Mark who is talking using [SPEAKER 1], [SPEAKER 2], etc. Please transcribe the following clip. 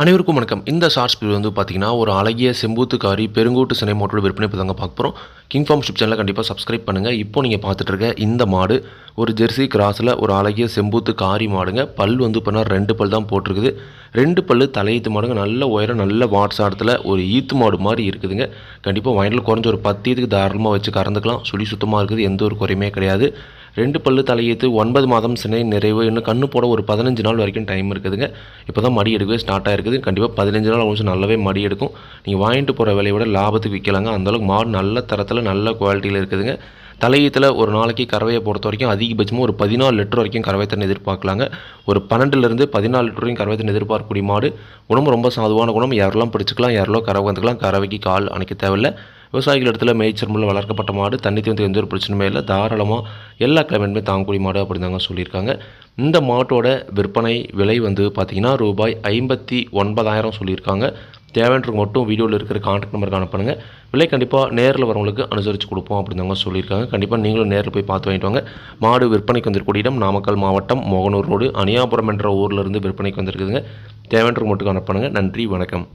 [SPEAKER 1] அனைவருக்கும் வணக்கம். இந்த ஷார்ட்ஸ் வீடியோ வந்து பார்த்தீங்கன்னா, ஒரு அழகிய செம்பூத்துக்காரி பெருங்கூட்டு சினை மாட்டோட விற்பனை இப்ப தாங்க பார்க்க போறோம். கிங் ஃபார்ம் யூடியூப் சேனலை கண்டிப்பா சப்ஸ்கிரைப் பண்ணுங்க. இப்போ நீங்க பார்த்துட்டு இருக்க இந்த மாடு ஒரு ஜெர்சி கிராஸ்ல ஒரு அழகிய செம்பூத்து காரி மாடுங்க. பல் வந்து பார்த்தா 2 பல் தான் போட்டிருக்குது. 2 பல்லு தலையீத்து மாடுங்க. நல்ல உயரம், நல்ல வாட்ஸாடத்துல ஒரு ஈத்து மாடு மாரி இருக்குதுங்க. கண்டிப்பா வயல்ல குறைஞ்ச ஒரு 10 ஈத்துக்கு தாராளமா வச்சு கறந்துக்கலாம். சுழி சுத்தமா இருக்குது. எந்த ஒரு குறையுமே கிடையாது. 2 பல்லு தலையீத்து 9 மாதம் சினை நிறைவு. இன்னும் கண்ணு போட ஒரு 15 நாள் வரைக்கும் டைம் இருக்குதுங்க. இப்போ தான் மடி எடுக்கவே ஸ்டார்ட் ஆயிருக்குது. கண்டிப்பாக 15 நாள் கொஞ்சம் நல்லாவே மடி எடுக்கும். நீங்கள் வாங்கிட்டு போகிற விலையை விட லாபத்துக்கு விற்கலாங்க. அந்தளவுக்கு மாடு நல்ல தரத்தில் நல்ல குவாலிட்டியில் இருக்குதுங்க. தலையீத்தில் ஒரு நாளைக்கு கறவையை பொறுத்த வரைக்கும் அதிகபட்சமாக ஒரு 14 லிட்டர் வரைக்கும் கறவை தண்ணி எதிர்பார்க்கலாங்க. ஒரு 12லேருந்து 14 லிட்டர் வரைக்கும் கறவை தண்ணி எதிர்பார்க்கக்கூடிய மாடு. குணம் ரொம்ப சாதுவான குணம். யாரெல்லாம் பிடிச்சிக்கலாம், யாரெல்லாம் கறவை வந்துக்கலாம். கறவைக்கு கால் அணைக்க தேவையில்லை. விவசாயிகள் இடத்துல மேய்ச்சல் வளர்க்கப்பட்ட மாடு. தண்ணி தீர்ந்து எந்த ஒரு பிரச்சனையுமே இல்லை. தாராளமாக எல்லா கிளைமேட்டுமே தாங்கக்கூடிய மாடு அப்படின்னு தாங்க சொல்லியிருக்காங்க. இந்த மாட்டோட விற்பனை விலை வந்து பார்த்தீங்கன்னா ரூபாய் 59,000 சொல்லியிருக்காங்க. தேவைன்றவங்க மட்டும் வீடியோவில் இருக்கிற கான்டாக்ட் நம்பருக்கு அனுப்புங்க. விலை கண்டிப்பாக நேரில் வரவங்களுக்கு அனுசரித்து கொடுப்போம் அப்படின்னு தாங்க சொல்லியிருக்காங்க. கண்டிப்பாக நீங்களும் நேரில் போய் பார்த்து வாங்கிட்டு வாங்க. மாடு விற்பனைக்கு வந்திருக்கூடிய இடம் நாமக்கல் மாவட்டம் மோகனூர் ரோடு அணியாபுரம் என்ற ஊரில் இருந்து விற்பனைக்கு வந்திருக்குதுங்க. தேவைன்றவங்க மட்டும் அனுப்புங்க. நன்றி, வணக்கம்.